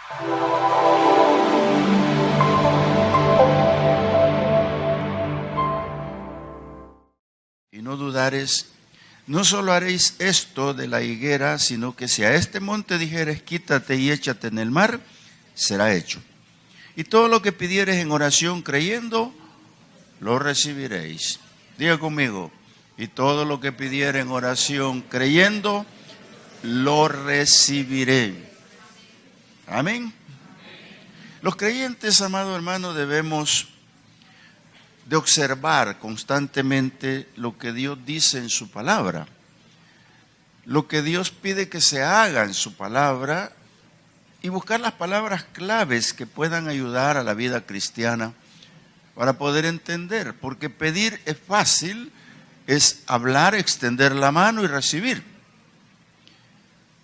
Y no dudares, no solo haréis esto de la higuera, sino que si a este monte dijeres, quítate y échate en el mar, será hecho. Y todo lo que pidieres en oración creyendo, lo recibiréis. Diga conmigo, y todo lo que pidiere en oración creyendo, lo recibiré. Amén. Los creyentes, amado hermano, debemos de observar constantemente lo que Dios dice en su palabra, lo que Dios pide que se haga en su palabra y buscar las palabras claves que puedan ayudar a la vida cristiana para poder entender, porque pedir es fácil, es hablar, extender la mano y recibir.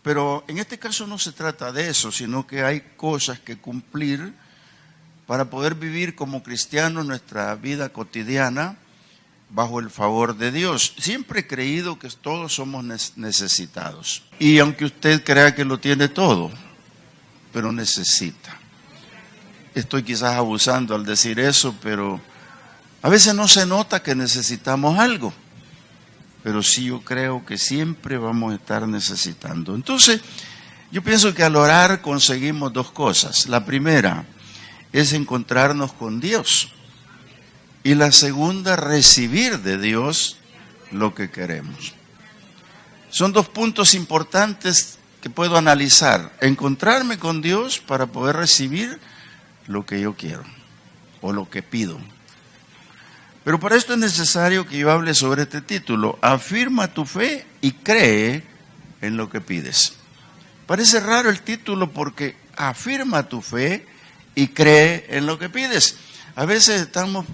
Pero en este caso no se trata de eso, sino que hay cosas que cumplir para poder vivir como cristianos nuestra vida cotidiana bajo el favor de Dios. Siempre he creído que todos somos necesitados. Y aunque usted crea que lo tiene todo, pero necesita. Estoy quizás abusando al decir eso, pero a veces no se nota que necesitamos algo. Pero sí yo creo que siempre vamos a estar necesitando. Entonces, yo pienso que al orar conseguimos dos cosas. La primera es encontrarnos con Dios. Y la segunda, recibir de Dios lo que queremos. Son dos puntos importantes que puedo analizar. Encontrarme con Dios para poder recibir lo que yo quiero o lo que pido. Pero para esto es necesario que yo hable sobre este título. Afirma tu fe y cree en lo que pides. Parece raro el título porque afirma tu fe y cree en lo que pides. A veces estamos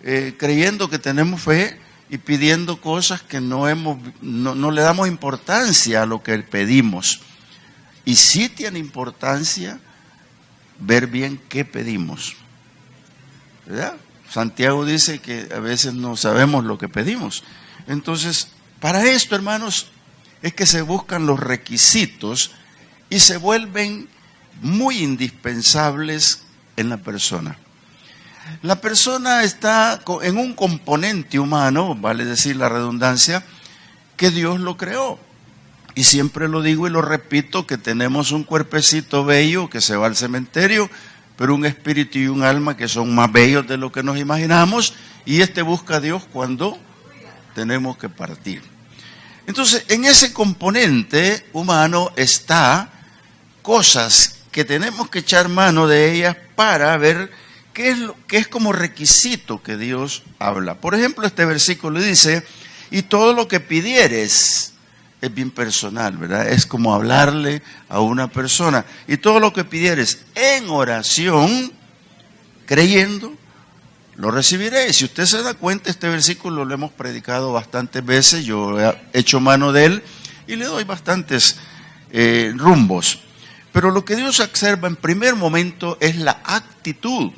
creyendo que tenemos fe y pidiendo cosas que no le damos importancia a lo que pedimos. Y sí tiene importancia ver bien qué pedimos, ¿verdad? Santiago dice que a veces no sabemos lo que pedimos. Entonces, para esto, hermanos, es que se buscan los requisitos y se vuelven muy indispensables en la persona. La persona está en un componente humano, vale decir la redundancia, que Dios lo creó. Y siempre lo digo y lo repito, que tenemos un cuerpecito bello que se va al cementerio, pero un espíritu y un alma que son más bellos de lo que nos imaginamos, y busca a Dios cuando tenemos que partir. Entonces, en ese componente humano está cosas que tenemos que echar mano de ellas para ver qué es como requisito que Dios habla. Por ejemplo, este versículo dice, y todo lo que pidieres, es bien personal, ¿verdad? Es como hablarle a una persona. Y todo lo que pidieres en oración, creyendo, lo recibiréis. Si usted se da cuenta, este versículo lo hemos predicado bastantes veces, yo he hecho mano de él y le doy bastantes rumbos. Pero lo que Dios observa en primer momento es la actitud.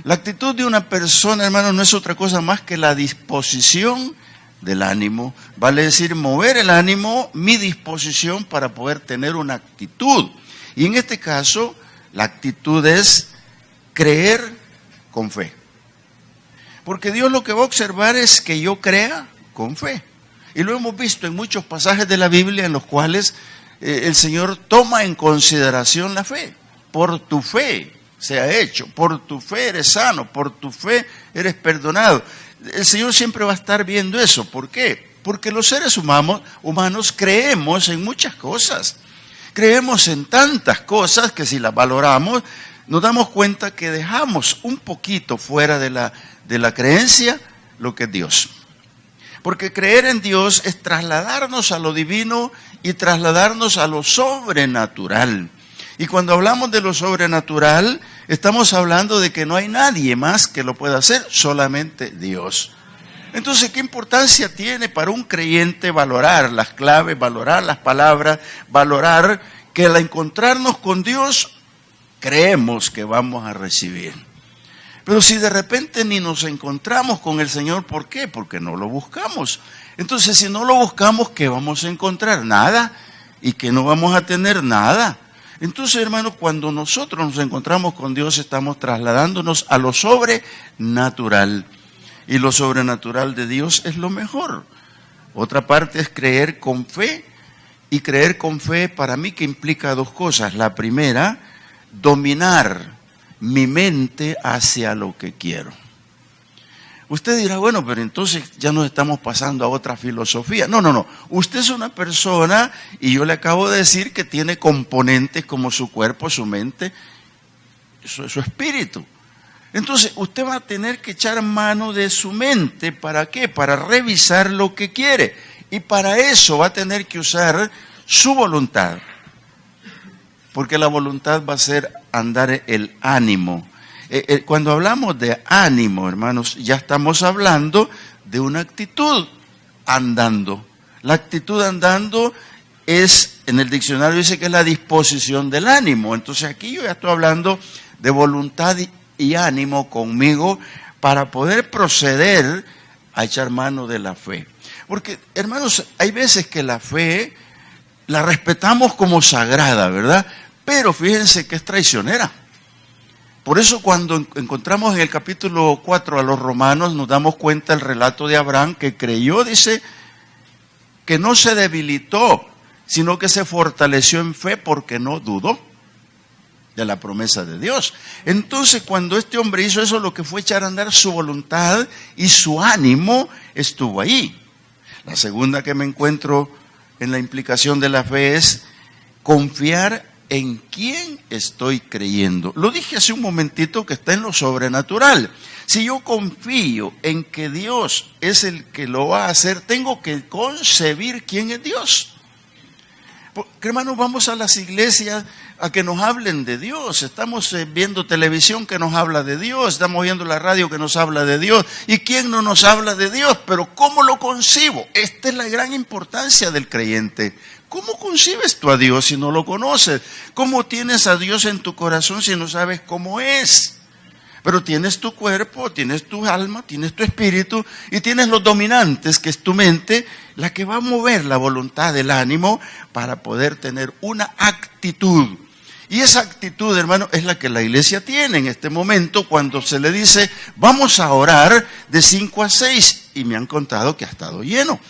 La actitud de una persona, hermano, no es otra cosa más que la disposición del ánimo, vale decir mover el ánimo, mi disposición para poder tener una actitud. Y en este caso, la actitud es creer con fe. Porque Dios lo que va a observar es que yo crea con fe. Y lo hemos visto en muchos pasajes de la Biblia en los cuales el Señor toma en consideración la fe. Por tu fe se ha hecho, por tu fe eres sano, por tu fe eres perdonado. El Señor siempre va a estar viendo eso. ¿Por qué? Porque los seres humanos creemos en muchas cosas. Creemos en tantas cosas que si las valoramos, nos damos cuenta que dejamos un poquito fuera de la creencia lo que es Dios. Porque creer en Dios es trasladarnos a lo divino y trasladarnos a lo sobrenatural. Y cuando hablamos de lo sobrenatural, estamos hablando de que no hay nadie más que lo pueda hacer, solamente Dios. Entonces, ¿qué importancia tiene para un creyente valorar las claves, valorar las palabras, valorar que al encontrarnos con Dios, creemos que vamos a recibir? Pero si de repente ni nos encontramos con el Señor, ¿por qué? Porque no lo buscamos. Entonces, si no lo buscamos, ¿qué vamos a encontrar? Nada. Y que no vamos a tener nada. Entonces, hermanos, cuando nosotros nos encontramos con Dios, estamos trasladándonos a lo sobrenatural. Y lo sobrenatural de Dios es lo mejor. Otra parte es creer con fe. Y creer con fe para mí que implica dos cosas. La primera, dominar mi mente hacia lo que quiero. Usted dirá, bueno, pero entonces ya nos estamos pasando a otra filosofía. No. Usted es una persona, y yo le acabo de decir que tiene componentes como su cuerpo, su mente, su espíritu. Entonces, usted va a tener que echar mano de su mente. ¿Para qué? Para revisar lo que quiere. Y para eso va a tener que usar su voluntad. Porque la voluntad va a ser andar el ánimo. Cuando hablamos de ánimo, hermanos, ya estamos hablando de una actitud andando. La actitud andando es, en el diccionario dice que es la disposición del ánimo. Entonces aquí yo ya estoy hablando de voluntad y ánimo conmigo para poder proceder a echar mano de la fe. Porque, hermanos, hay veces que la fe la respetamos como sagrada, ¿verdad? Pero fíjense que es traicionera. Por eso cuando encontramos en el capítulo 4 a los romanos, nos damos cuenta del relato de Abraham que creyó, dice, que no se debilitó, sino que se fortaleció en fe porque no dudó de la promesa de Dios. Entonces, cuando este hombre hizo eso, lo que fue echar a andar su voluntad y su ánimo estuvo ahí. La segunda que me encuentro en la implicación de la fe es confiar en quién estoy creyendo. Lo dije hace un momentito que está en lo sobrenatural. Si yo confío en que Dios es el que lo va a hacer, tengo que concebir quién es Dios. Porque, hermanos, vamos a las iglesias a que nos hablen de Dios. Estamos viendo televisión que nos habla de Dios. Estamos viendo la radio que nos habla de Dios. ¿Y quién no nos habla de Dios? Pero ¿cómo lo concibo? Esta es la gran importancia del creyente. ¿Cómo concibes tú a Dios si no lo conoces? ¿Cómo tienes a Dios en tu corazón si no sabes cómo es? Pero tienes tu cuerpo, tienes tu alma, tienes tu espíritu y tienes los dominantes, que es tu mente, la que va a mover la voluntad del ánimo para poder tener una actitud. Y esa actitud, hermano, es la que la iglesia tiene en este momento cuando se le dice, vamos a orar de 5 a 6. Y me han contado que ha estado lleno.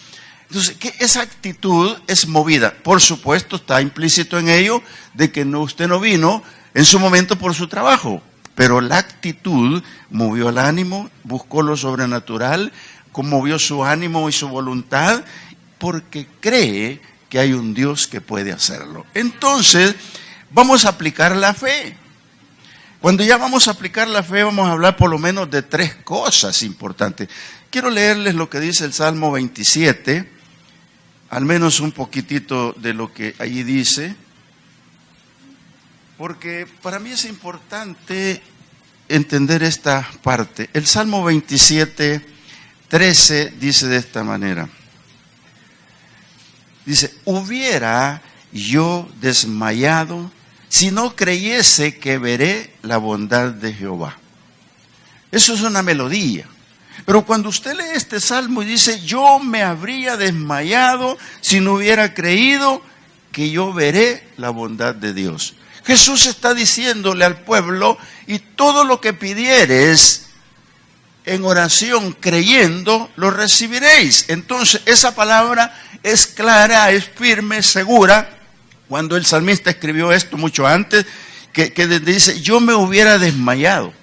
Entonces, que esa actitud es movida. Por supuesto, está implícito en ello de que usted no vino en su momento por su trabajo. Pero la actitud movió el ánimo, buscó lo sobrenatural, conmovió su ánimo y su voluntad, porque cree que hay un Dios que puede hacerlo. Entonces, vamos a aplicar la fe. Cuando ya vamos a aplicar la fe, vamos a hablar por lo menos de 3 cosas importantes. Quiero leerles lo que dice el Salmo 27, al menos un poquitito de lo que allí dice, porque para mí es importante entender esta parte. El Salmo 27, 13 dice de esta manera. Dice, hubiera yo desmayado si no creyese que veré la bondad de Jehová. Eso es una melodía. Pero cuando usted lee este salmo y dice, yo me habría desmayado si no hubiera creído que yo veré la bondad de Dios. Jesús está diciéndole al pueblo, y todo lo que pidieres en oración creyendo, lo recibiréis. Entonces, esa palabra es clara, es firme, segura. Cuando el salmista escribió esto mucho antes, que dice, yo me hubiera desmayado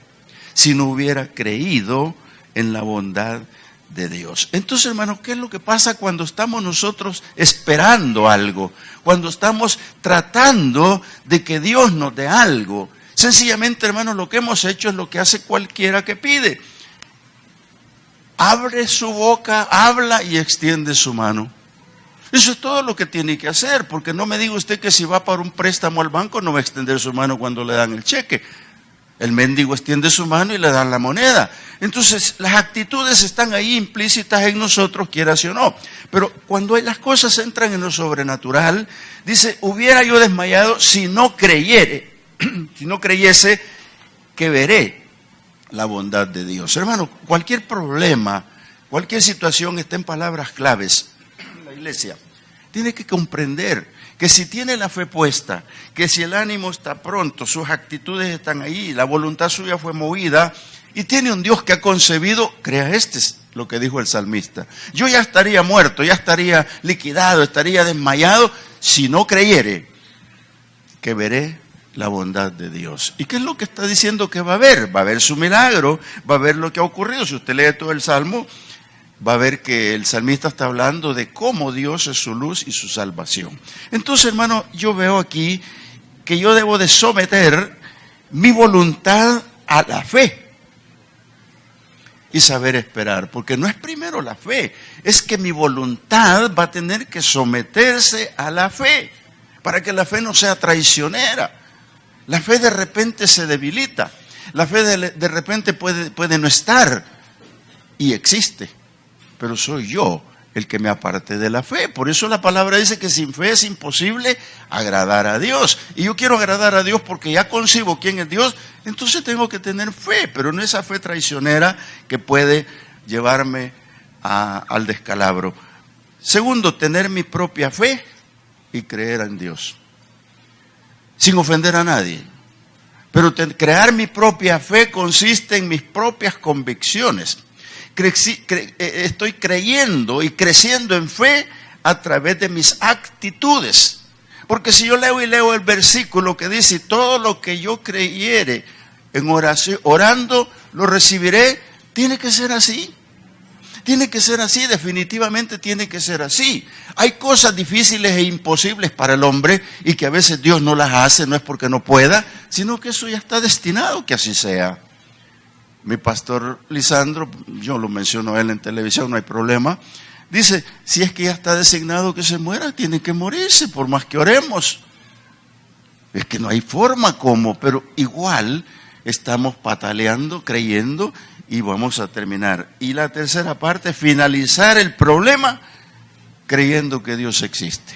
si no hubiera creído en la bondad de Dios. Entonces, hermanos, ¿qué es lo que pasa cuando estamos nosotros esperando algo? Cuando estamos tratando de que Dios nos dé algo. Sencillamente, hermanos, lo que hemos hecho es lo que hace cualquiera que pide. Abre su boca, habla y extiende su mano. Eso es todo lo que tiene que hacer, porque no me diga usted que si va para un préstamo al banco no va a extender su mano cuando le dan el cheque. El mendigo extiende su mano y le dan la moneda. Entonces, las actitudes están ahí implícitas en nosotros, quiera sí o no. Pero cuando las cosas entran en lo sobrenatural, dice, hubiera yo desmayado si no creyese que veré la bondad de Dios. Hermano, cualquier problema, cualquier situación está en palabras claves. La iglesia tiene que comprender que si tiene la fe puesta, que si el ánimo está pronto, sus actitudes están ahí, la voluntad suya fue movida y tiene un Dios que ha concebido, crea este es lo que dijo el salmista. Yo ya estaría muerto, ya estaría liquidado, estaría desmayado si no creyere que veré la bondad de Dios. ¿Y qué es lo que está diciendo que va a haber? Va a haber su milagro, va a haber lo que ha ocurrido. Si usted lee todo el Salmo, va a ver que el salmista está hablando de cómo Dios es su luz y su salvación. Entonces, hermano, yo veo aquí que yo debo de someter mi voluntad a la fe y saber esperar, porque no es primero la fe, es que mi voluntad va a tener que someterse a la fe, para que la fe no sea traicionera. La fe de repente se debilita, la fe de repente puede no estar y existe. Pero soy yo el que me aparte de la fe. Por eso la palabra dice que sin fe es imposible agradar a Dios. Y yo quiero agradar a Dios porque ya concibo quién es Dios, entonces tengo que tener fe, pero no esa fe traicionera que puede llevarme al descalabro. Segundo, tener mi propia fe y creer en Dios, sin ofender a nadie. Pero crear mi propia fe consiste en mis propias convicciones. Estoy creyendo y creciendo en fe a través de mis actitudes. Porque si yo leo el versículo que dice, todo lo que yo creyere en oración, orando, lo recibiré, tiene que ser así. Tiene que ser así, definitivamente tiene que ser así. Hay cosas difíciles e imposibles para el hombre y que a veces Dios no las hace, no es porque no pueda, sino que eso ya está destinado que así sea. Mi pastor Lisandro, yo lo menciono a él en televisión, no hay problema, dice, si es que ya está designado que se muera, tiene que morirse, por más que oremos. Es que no hay forma como, pero igual estamos pataleando, creyendo y vamos a terminar. Y la tercera parte, finalizar el problema creyendo que Dios existe.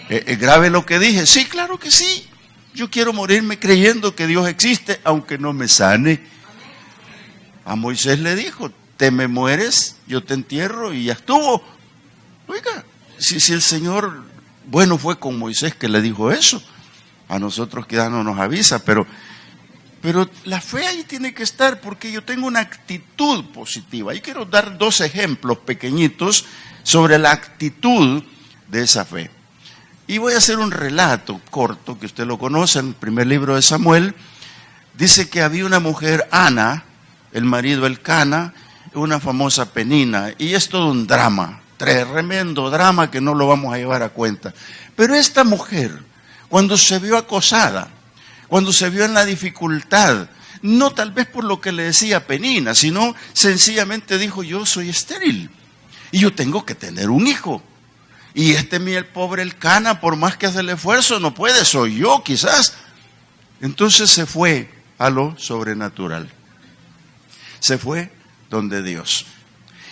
¿Es grave lo que dije? Sí, claro que sí. Yo quiero morirme creyendo que Dios existe, aunque no me sane. A Moisés le dijo, te me mueres, yo te entierro y ya estuvo. Oiga, si el Señor, bueno, fue con Moisés que le dijo eso. A nosotros quizás no nos avisa, pero la fe ahí tiene que estar porque yo tengo una actitud positiva. Y quiero dar 2 ejemplos pequeñitos sobre la actitud de esa fe. Y voy a hacer un relato corto, que usted lo conoce, en el primer libro de Samuel. Dice que había una mujer, Ana, el marido Elcana, una famosa Penina, y es todo un drama, tremendo drama que no lo vamos a llevar a cuenta. Pero esta mujer, cuando se vio acosada, cuando se vio en la dificultad, no tal vez por lo que le decía Penina, sino sencillamente dijo, yo soy estéril y yo tengo que tener un hijo. Y el pobre Elcana, por más que hace el esfuerzo, no puede, soy yo quizás. Entonces se fue a lo sobrenatural. Se fue donde Dios.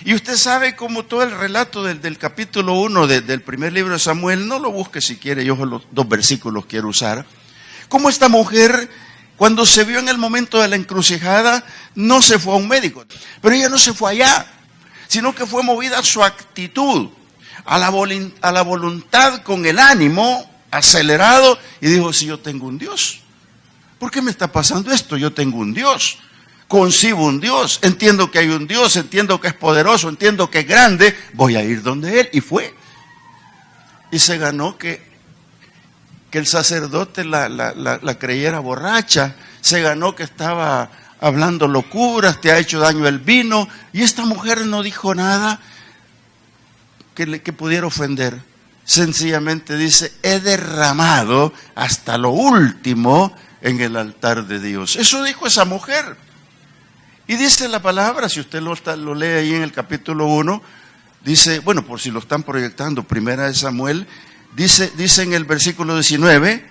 Y usted sabe cómo todo el relato del capítulo 1 del primer libro de Samuel, no lo busque si quiere, yo los 2 versículos quiero usar. Cómo esta mujer, cuando se vio en el momento de la encrucijada, no se fue a un médico. Pero ella no se fue allá, sino que fue movida a su actitud, a la voluntad con el ánimo acelerado, y dijo, si yo tengo un Dios, ¿por qué me está pasando esto? Yo tengo un Dios. Concibo un Dios, entiendo que hay un Dios, entiendo que es poderoso, entiendo que es grande, voy a ir donde Él. Y fue. Y se ganó que el sacerdote la creyera borracha, se ganó que estaba hablando locuras, te ha hecho daño el vino, y esta mujer no dijo nada que pudiera ofender. Sencillamente dice, he derramado hasta lo último en el altar de Dios. Eso dijo esa mujer. Y dice la palabra, si usted lo lee ahí en el capítulo 1, dice, bueno, por si lo están proyectando, primera de Samuel, dice en el versículo 19,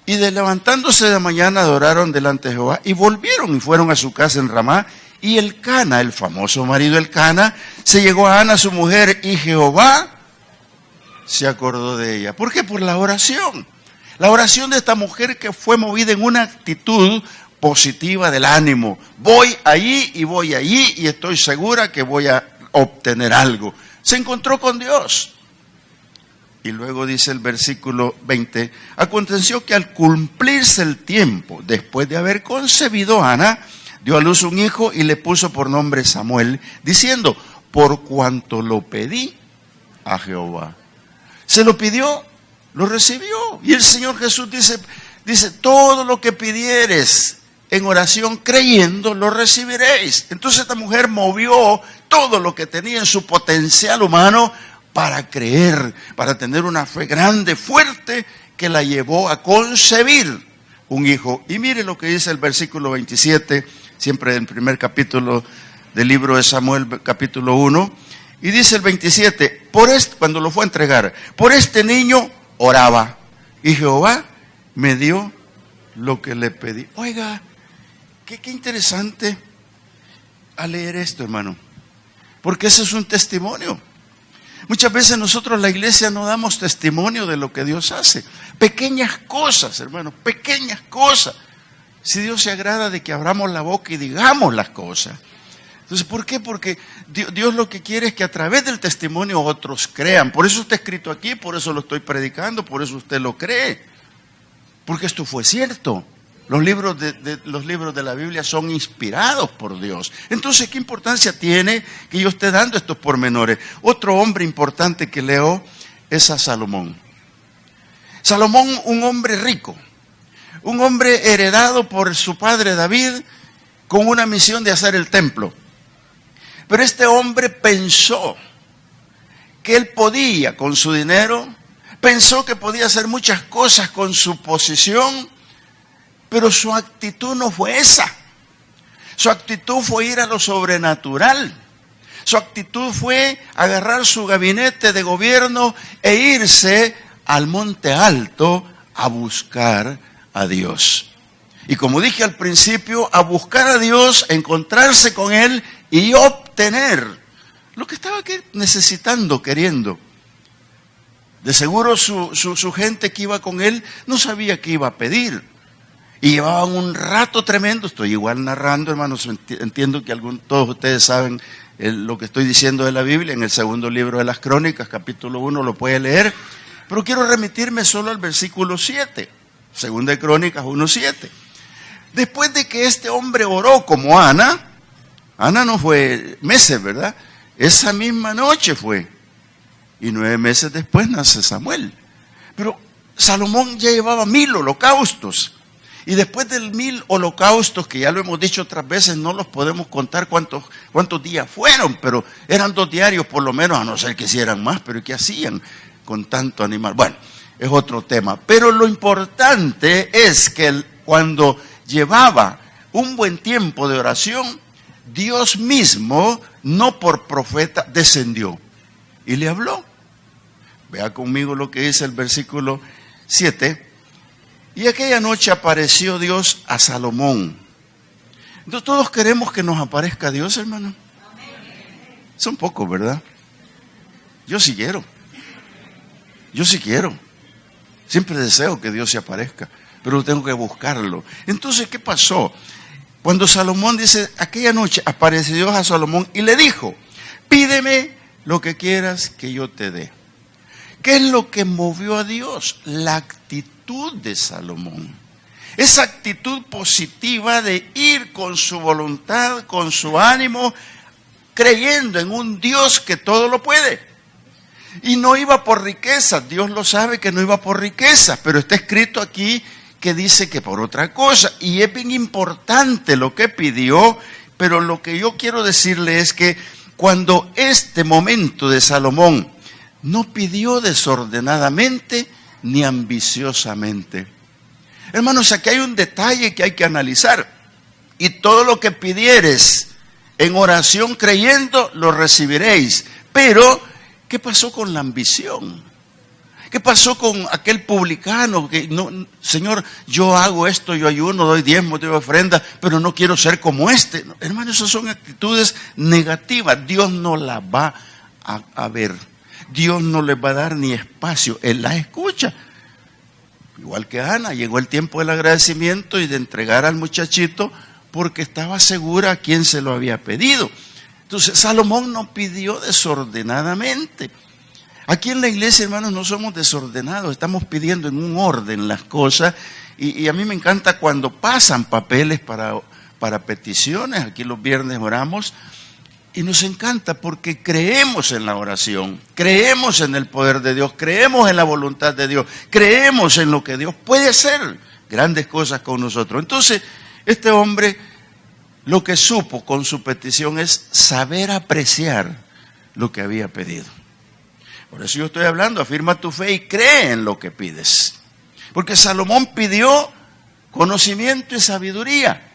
y levantándose de mañana adoraron delante de Jehová, y volvieron y fueron a su casa en Ramá, y Elcana, el famoso marido Elcana, se llegó a Ana su mujer, y Jehová se acordó de ella. ¿Por qué? Por la oración. La oración de esta mujer que fue movida en una actitud positiva del ánimo. Voy allí y estoy segura que voy a obtener algo. Se encontró con Dios. Y luego dice el versículo 20, aconteció que al cumplirse el tiempo, después de haber concebido Ana, dio a luz un hijo y le puso por nombre Samuel, diciendo, por cuanto lo pedí a Jehová. Se lo pidió, lo recibió. Y el Señor Jesús dice, todo lo que pidieres en oración creyendo, lo recibiréis. Entonces esta mujer movió todo lo que tenía en su potencial humano para creer, para tener una fe grande, fuerte, que la llevó a concebir un hijo. Y mire lo que dice el versículo 27, siempre en el primer capítulo del libro de Samuel, capítulo 1, y dice el 27, cuando lo fue a entregar, por este niño oraba, y Jehová me dio lo que le pedí. Oiga, qué interesante al leer esto, hermano, porque ese es un testimonio. Muchas veces nosotros, la iglesia, no damos testimonio de lo que Dios hace. Pequeñas cosas, hermano, pequeñas cosas. Si Dios se agrada de que abramos la boca y digamos las cosas. Entonces, ¿por qué? Porque Dios lo que quiere es que a través del testimonio otros crean. Por eso está escrito aquí, por eso lo estoy predicando, por eso usted lo cree. Porque esto fue cierto. Los libros de la Biblia son inspirados por Dios. Entonces, ¿qué importancia tiene que yo esté dando estos pormenores? Otro hombre importante que leo es a Salomón. Salomón, un hombre rico, un hombre heredado por su padre David con una misión de hacer el templo. Pero este hombre pensó que él podía con su dinero, pensó que podía hacer muchas cosas con su posición, pero su actitud no fue esa. Su actitud fue ir a lo sobrenatural. Su actitud fue agarrar su gabinete de gobierno e irse al monte alto a buscar a Dios. Y como dije al principio, a buscar a Dios, encontrarse con Él y obtener lo que estaba necesitando, queriendo. De seguro su gente que iba con Él no sabía qué iba a pedir. Y llevaban un rato tremendo. Estoy igual narrando, hermanos. Entiendo que todos ustedes saben lo que estoy diciendo de la Biblia. En el segundo libro de las Crónicas, capítulo 1, lo puede leer. Pero quiero remitirme solo al versículo 7. Segunda de Crónicas 1:7. Después de que este hombre oró como Ana no fue meses, ¿verdad? Esa misma noche fue. Y 9 meses después nace Samuel. Pero Salomón ya llevaba 1000 holocaustos. Y después de 1000 holocaustos, que ya lo hemos dicho otras veces, no los podemos contar cuántos días fueron, pero eran 2 diarios por lo menos, a no ser que hicieran más, pero ¿qué hacían con tanto animal? Bueno, es otro tema. Pero lo importante es que cuando llevaba un buen tiempo de oración, Dios mismo, no por profeta, descendió y le habló. Vea conmigo lo que dice el versículo 7. Y aquella noche apareció Dios a Salomón. Entonces todos queremos que nos aparezca Dios, hermano. Son pocos, ¿verdad? Yo sí quiero. Siempre deseo que Dios se aparezca, pero tengo que buscarlo. Entonces, ¿qué pasó? Cuando Salomón dice, aquella noche apareció Dios a Salomón y le dijo, pídeme lo que quieras que yo te dé. ¿Qué es lo que movió a Dios? La actitud de Salomón. Esa actitud positiva de ir con su voluntad, con su ánimo, creyendo en un Dios que todo lo puede. Y no iba por riquezas, Dios lo sabe que no iba por riquezas, pero está escrito aquí que dice que por otra cosa. Y es bien importante lo que pidió, pero lo que yo quiero decirle es que cuando este momento de Salomón no pidió desordenadamente ni ambiciosamente. Hermanos, aquí hay un detalle que hay que analizar. Y todo lo que pidieres en oración creyendo, lo recibiréis. Pero, ¿qué pasó con la ambición? ¿Qué pasó con aquel publicano que, no, Señor, yo hago esto, yo ayuno, doy diezmo, doy ofrenda, pero no quiero ser como este? Hermanos, esas son actitudes negativas. Dios no las va a ver. Dios no les va a dar ni espacio, Él las escucha. Igual que Ana, llegó el tiempo del agradecimiento y de entregar al muchachito porque estaba segura a quién se lo había pedido. Entonces Salomón no pidió desordenadamente. Aquí en la iglesia, hermanos, no somos desordenados, estamos pidiendo en un orden las cosas. Y a mí me encanta cuando pasan papeles para peticiones. Aquí los viernes oramos. Y nos encanta porque creemos en la oración, creemos en el poder de Dios, creemos en la voluntad de Dios, creemos en lo que Dios puede hacer grandes cosas con nosotros. Entonces, este hombre lo que supo con su petición es saber apreciar lo que había pedido. Por eso yo estoy hablando, afirma tu fe y cree en lo que pides. Porque Salomón pidió conocimiento y sabiduría.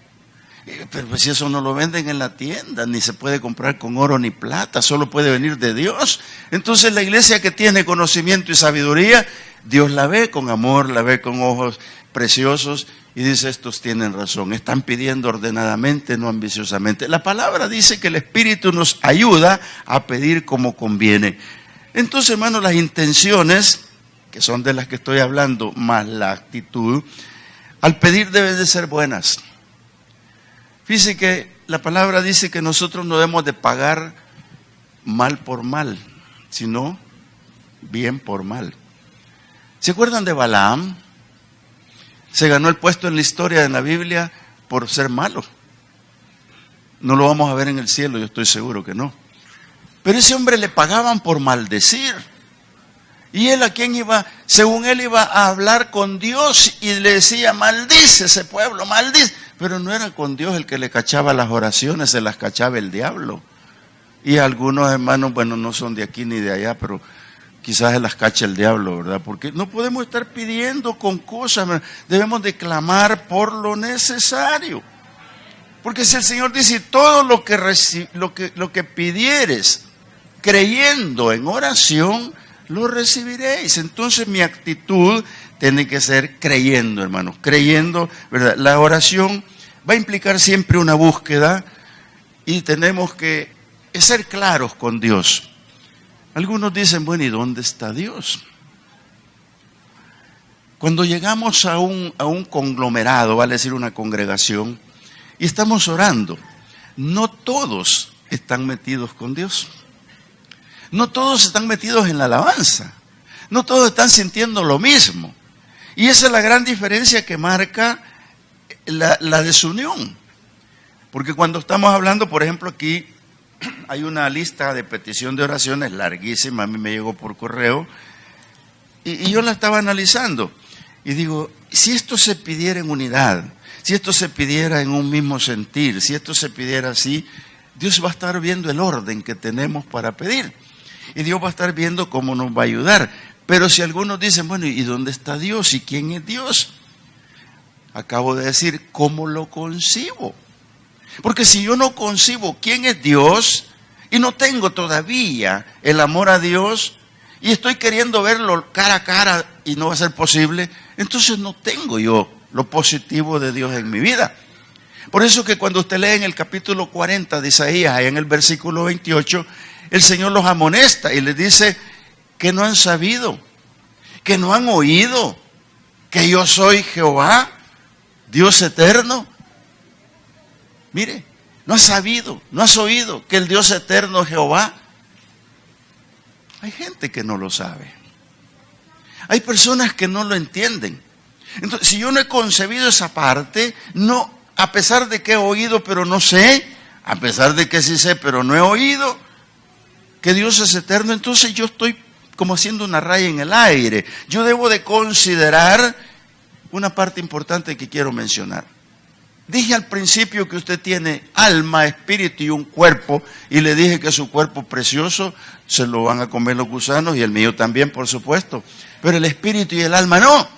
Pero pues si eso no lo venden en la tienda, ni se puede comprar con oro ni plata, solo puede venir de Dios. Entonces la iglesia que tiene conocimiento y sabiduría, Dios la ve con amor, la ve con ojos preciosos y dice, estos tienen razón, están pidiendo ordenadamente, no ambiciosamente. La palabra dice que el Espíritu nos ayuda a pedir como conviene. Entonces, hermanos, las intenciones, que son de las que estoy hablando, más la actitud, al pedir deben de ser buenas. Fíjese que la palabra dice que nosotros no debemos de pagar mal por mal, sino bien por mal. ¿Se acuerdan de Balaam? Se ganó el puesto en la historia de la Biblia por ser malo. No lo vamos a ver en el cielo, yo estoy seguro que no. Pero ese hombre le pagaban por maldecir. Y él, ¿a quién iba? Según él iba a hablar con Dios y le decía, maldice ese pueblo, maldice. Pero no era con Dios el que le cachaba las oraciones, se las cachaba el diablo. Y algunos hermanos, bueno, no son de aquí ni de allá, pero quizás se las cacha el diablo, ¿verdad? Porque no podemos estar pidiendo con cosas, debemos de clamar por lo necesario. Porque si el Señor dice, todo lo que pidieres creyendo en oración, lo recibiréis. Entonces mi actitud tiene que ser creyendo, hermanos, creyendo, ¿verdad? La oración va a implicar siempre una búsqueda y tenemos que ser claros con Dios. Algunos dicen, bueno, ¿y dónde está Dios? Cuando llegamos a un conglomerado, vale decir una congregación, y estamos orando, no todos están metidos con Dios. No todos están metidos en la alabanza. No todos están sintiendo lo mismo. Y esa es la gran diferencia que marca la desunión. Porque cuando estamos hablando, por ejemplo, aquí hay una lista de petición de oraciones larguísima, a mí me llegó por correo, y yo la estaba analizando. Y digo, si esto se pidiera en unidad, si esto se pidiera en un mismo sentir, si esto se pidiera así, Dios va a estar viendo el orden que tenemos para pedir. Y Dios va a estar viendo cómo nos va a ayudar. Pero si algunos dicen, bueno, ¿y dónde está Dios? ¿Y quién es Dios? Acabo de decir, ¿cómo lo concibo? Porque si yo no concibo quién es Dios y no tengo todavía el amor a Dios y estoy queriendo verlo cara a cara y no va a ser posible, entonces no tengo yo lo positivo de Dios en mi vida. Por eso que cuando usted lee en el capítulo 40 de Isaías, ahí en el versículo 28, el Señor los amonesta y les dice que no han sabido, que no han oído, que yo soy Jehová, Dios eterno. Mire, no has sabido, no has oído que el Dios eterno es Jehová. Hay gente que no lo sabe. Hay personas que no lo entienden. Entonces, si yo no he concebido esa parte, no, a pesar de que he oído pero no sé, a pesar de que sí sé pero no he oído que Dios es eterno, entonces yo estoy como haciendo una raya en el aire. Yo debo de considerar una parte importante que quiero mencionar. Dije al principio que usted tiene alma, espíritu y un cuerpo, y le dije que su cuerpo precioso se lo van a comer los gusanos, y el mío también, por supuesto. Pero el espíritu y el alma no.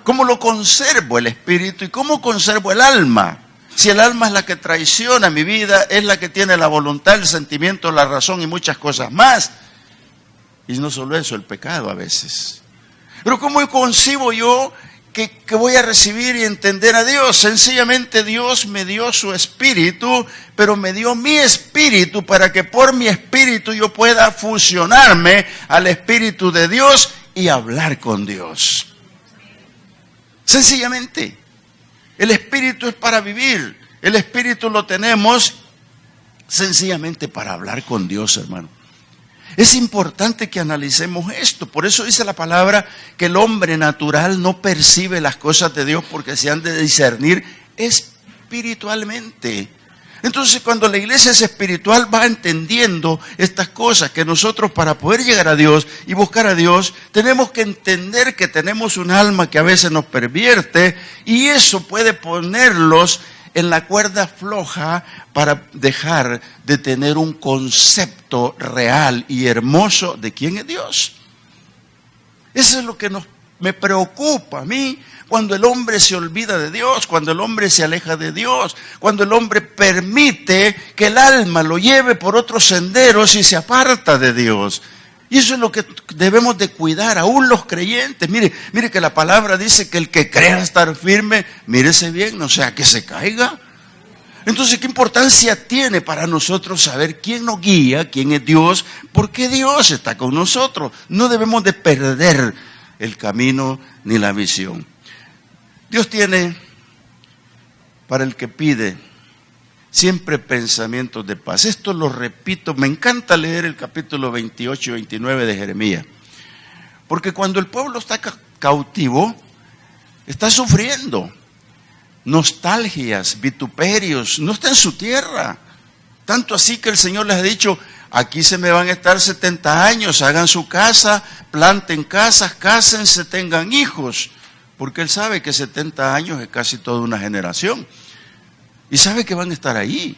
¿Cómo lo conservo el espíritu y cómo conservo el alma? Si el alma es la que traiciona mi vida, es la que tiene la voluntad, el sentimiento, la razón y muchas cosas más. Y no solo eso, el pecado a veces. Pero ¿cómo concibo yo que voy a recibir y entender a Dios? Sencillamente Dios me dio su espíritu, pero me dio mi espíritu para que por mi espíritu yo pueda fusionarme al espíritu de Dios y hablar con Dios. Sencillamente, el espíritu es para vivir. El espíritu lo tenemos sencillamente para hablar con Dios, hermano. Es importante que analicemos esto. Por eso dice la palabra que el hombre natural no percibe las cosas de Dios porque se han de discernir espiritualmente. Entonces, cuando la iglesia es espiritual, va entendiendo estas cosas, que nosotros para poder llegar a Dios y buscar a Dios, tenemos que entender que tenemos un alma que a veces nos pervierte, y eso puede ponerlos en la cuerda floja para dejar de tener un concepto real y hermoso de quién es Dios. Eso es lo que me preocupa a mí, cuando el hombre se olvida de Dios, cuando el hombre se aleja de Dios, cuando el hombre permite que el alma lo lleve por otros senderos y se aparta de Dios. Y eso es lo que debemos de cuidar, aún los creyentes. Mire que la palabra dice que el que crea estar firme, mírese bien, no sea que se caiga. Entonces, ¿qué importancia tiene para nosotros saber quién nos guía, quién es Dios, por qué Dios está con nosotros? No debemos de perder el camino ni la visión. Dios tiene para el que pide siempre pensamientos de paz. Esto lo repito, me encanta leer el capítulo 28 y 29 de Jeremías. Porque cuando el pueblo está cautivo, está sufriendo nostalgias, vituperios, no está en su tierra. Tanto así que el Señor les ha dicho, aquí se me van a estar 70 años, hagan su casa, planten casas, cásense, tengan hijos. Porque Él sabe que 70 años es casi toda una generación. Y sabe que van a estar ahí.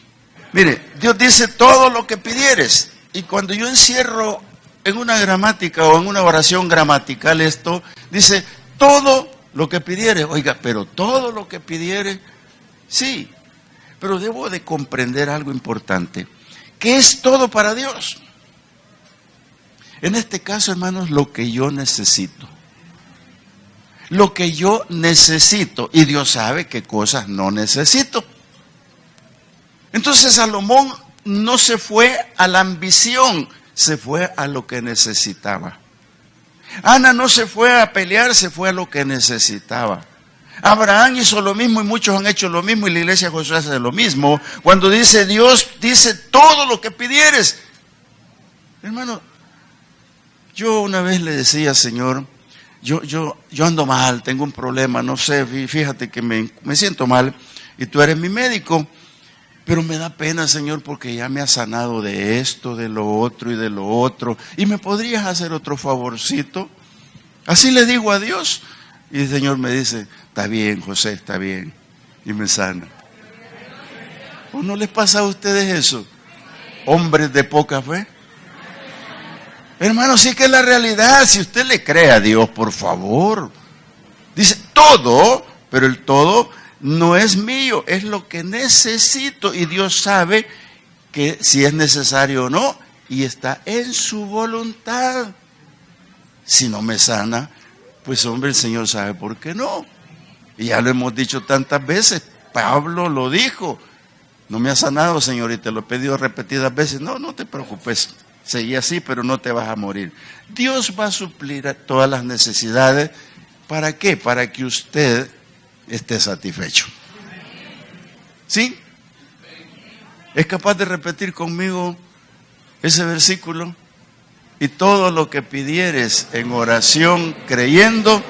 Mire, Dios dice todo lo que pidieres. Y cuando yo encierro en una gramática o en una oración gramatical esto, dice todo lo que pidieres. Oiga, pero todo lo que pidieres, sí. Pero debo de comprender algo importante. ¿Qué es todo para Dios? En este caso, hermanos, lo que yo necesito. Lo que yo necesito. Y Dios sabe qué cosas no necesito. Entonces Salomón no se fue a la ambición, se fue a lo que necesitaba. Ana no se fue a pelear, se fue a lo que necesitaba. Abraham hizo lo mismo y muchos han hecho lo mismo, y la iglesia de Josué hace lo mismo. Cuando dice Dios, dice todo lo que pidieres. Hermano, yo una vez le decía, Señor, yo ando mal, tengo un problema, no sé, fíjate que me siento mal y tú eres mi médico, pero me da pena, Señor, porque ya me has sanado de esto, de lo otro y de lo otro, y me podrías hacer otro favorcito. Así le digo a Dios, y el Señor me dice, está bien, José, está bien, y me sana. ¿O no les pasa a ustedes eso? Hombres de poca fe. Hermano, sí que es la realidad. Si usted le cree a Dios, por favor. Dice todo, pero el todo no es mío, es lo que necesito. Y Dios sabe que si es necesario o no, y está en su voluntad. Si no me sana, pues hombre, el Señor sabe por qué no. Y ya lo hemos dicho tantas veces. Pablo lo dijo. No me ha sanado, Señor, y te lo he pedido repetidas veces. No te preocupes. Seguí así, pero no te vas a morir. Dios va a suplir todas las necesidades. ¿Para qué? Para que usted esté satisfecho. ¿Sí? ¿Es capaz de repetir conmigo ese versículo? Y todo lo que pidieres en oración creyendo,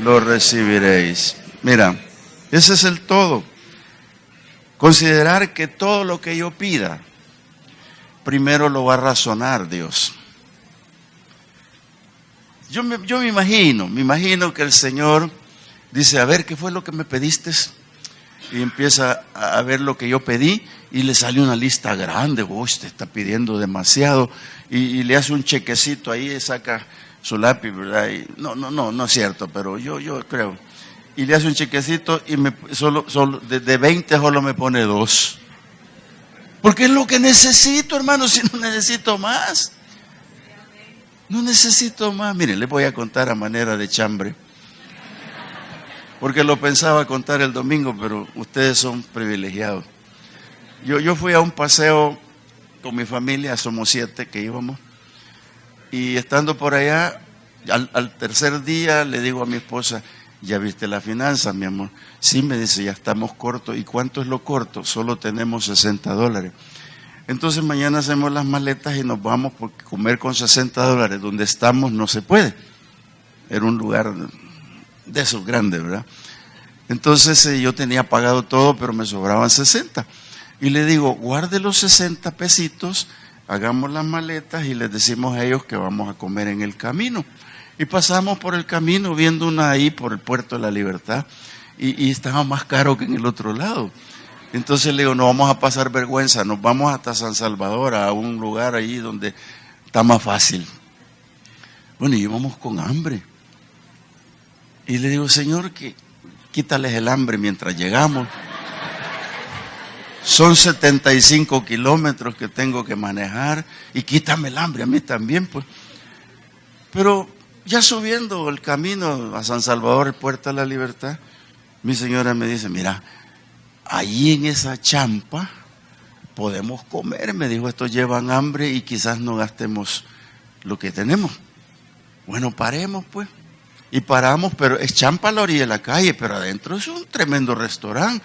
lo recibiréis. Mira, ese es el todo. Considerar que todo lo que yo pida, primero lo va a razonar Dios. Yo me imagino que el Señor dice, a ver, ¿qué fue lo que me pediste? Y empieza a ver lo que yo pedí y le sale una lista grande. Usted está pidiendo demasiado. Y le hace un chequecito ahí y saca su lápiz, ¿verdad? Y no es cierto, pero yo creo. Y le hace un chequecito y solo de 20 solo me pone 2. Porque es lo que necesito, hermano, si no necesito más. No necesito más. Miren, les voy a contar a manera de chambre. Porque lo pensaba contar el domingo, pero ustedes son privilegiados. Yo fui a un paseo con mi familia, somos 7 que íbamos. Y estando por allá, al tercer día le digo a mi esposa, ¿ya viste la finanza, mi amor? Sí, me dice, ya estamos cortos. ¿Y cuánto es lo corto? Solo tenemos $60. Entonces mañana hacemos las maletas y nos vamos, porque comer con $60 donde estamos no se puede. Era un lugar de esos grandes, ¿verdad? Entonces yo tenía pagado todo, pero me sobraban 60. Y le digo, guarde los 60 pesitos, hagamos las maletas y les decimos a ellos que vamos a comer en el camino. Y pasamos por el camino viendo una ahí por el Puerto de la Libertad y estaba más caro que en el otro lado. Entonces le digo, no vamos a pasar vergüenza, nos vamos hasta San Salvador, a un lugar ahí donde está más fácil. Bueno, y íbamos con hambre. Y le digo, Señor, que quítales el hambre mientras llegamos. Son 75 kilómetros que tengo que manejar y quítame el hambre, a mí también, pues. Pero ya subiendo el camino a San Salvador, el Puerto de la Libertad, mi señora me dice, mira, allí en esa champa podemos comer, me dijo, estos llevan hambre y quizás no gastemos lo que tenemos. Bueno, paremos pues. Y paramos, pero es champa a la orilla de la calle, pero adentro es un tremendo restaurante.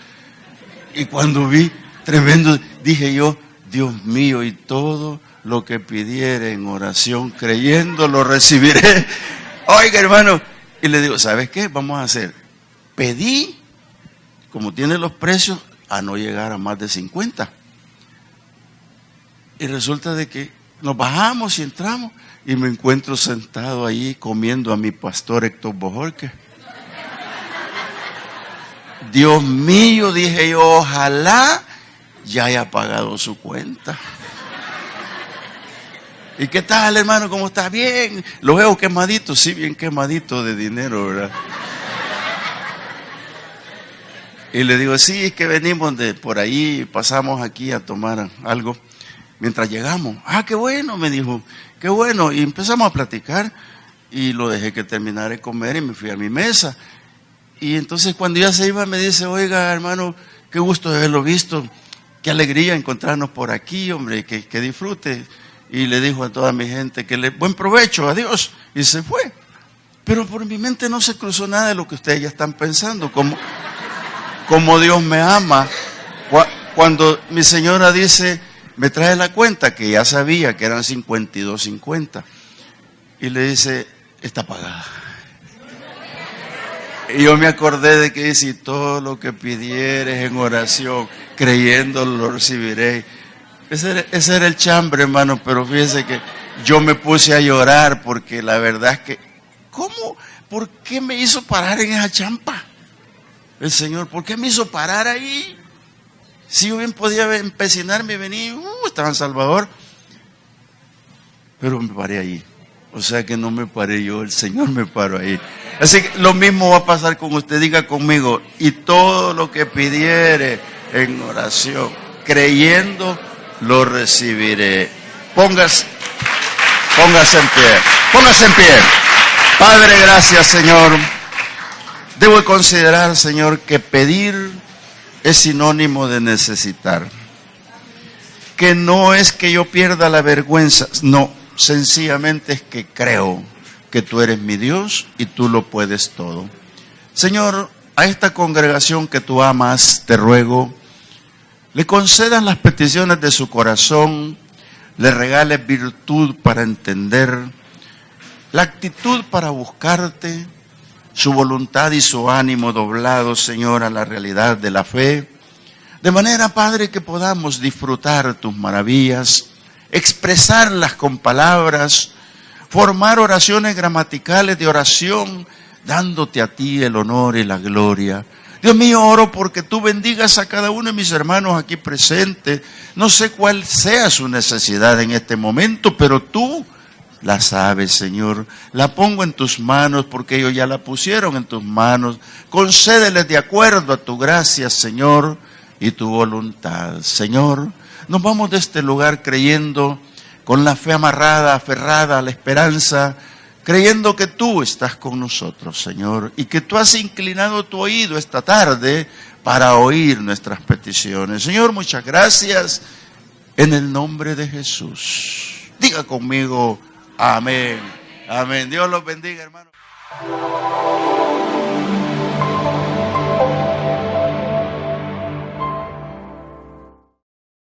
Y cuando vi tremendo, dije yo, Dios mío, y todo lo que pidiere en oración, creyendo, lo recibiré. Oiga, hermano, y le digo, ¿sabes qué? Vamos a hacer, pedí, como tiene los precios, a no llegar a más de 50. Y resulta de que nos bajamos y entramos, y me encuentro sentado ahí comiendo a mi pastor Héctor Bojorquez. Dios mío, dije yo, ojalá ya haya pagado su cuenta. ¿Y qué tal, hermano? ¿Cómo está? Bien. Lo veo quemadito, sí, bien quemadito de dinero, ¿verdad? Y le digo, sí, es que venimos de por ahí, pasamos aquí a tomar algo. Mientras llegamos, qué bueno, me dijo, qué bueno. Y empezamos a platicar y lo dejé que terminara de comer y me fui a mi mesa. Y entonces cuando ya se iba me dice, oiga, hermano, qué gusto de haberlo visto, qué alegría encontrarnos por aquí, hombre, que disfrute. Y le dijo a toda mi gente que buen provecho, adiós. Y se fue. Pero por mi mente no se cruzó nada de lo que ustedes ya están pensando, como Dios me ama. Cuando mi señora dice, me trae la cuenta, que ya sabía que eran 52.50, y le dice, está pagada. Y yo me acordé de que dice, todo lo que pidieres en oración, creyendo lo recibiréis. Ese era el chambre, hermano, pero fíjese que yo me puse a llorar porque la verdad es que, ¿cómo? ¿Por qué me hizo parar en esa champa? El Señor, ¿por qué me hizo parar ahí? Si yo bien podía empecinarme y venir, estaba en Salvador, pero me paré ahí. O sea que no me paré yo, el Señor me paró ahí. Así que lo mismo va a pasar con usted, diga conmigo, y todo lo que pidiere en oración, creyendo, lo recibiré. Póngase en pie, póngase en pie. Padre, gracias, Señor. Debo considerar, Señor, que pedir es sinónimo de necesitar. Que no es que yo pierda la vergüenza, no, sencillamente es que creo que tú eres mi Dios y tú lo puedes todo. Señor, a esta congregación que tú amas, te ruego, le concedas las peticiones de su corazón, le regales virtud para entender, la actitud para buscarte, su voluntad y su ánimo doblado, Señor, a la realidad de la fe, de manera, Padre, que podamos disfrutar tus maravillas, expresarlas con palabras, formar oraciones gramaticales de oración, dándote a ti el honor y la gloria. Dios mío, oro porque tú bendigas a cada uno de mis hermanos aquí presentes. No sé cuál sea su necesidad en este momento, pero tú la sabes, Señor. La pongo en tus manos porque ellos ya la pusieron en tus manos. Concédeles de acuerdo a tu gracia, Señor, y tu voluntad. Señor, nos vamos de este lugar creyendo, con la fe amarrada, aferrada a la esperanza, creyendo que tú estás con nosotros, Señor, y que tú has inclinado tu oído esta tarde para oír nuestras peticiones. Señor, muchas gracias en el nombre de Jesús. Diga conmigo, amén. Amén. Dios los bendiga, hermano.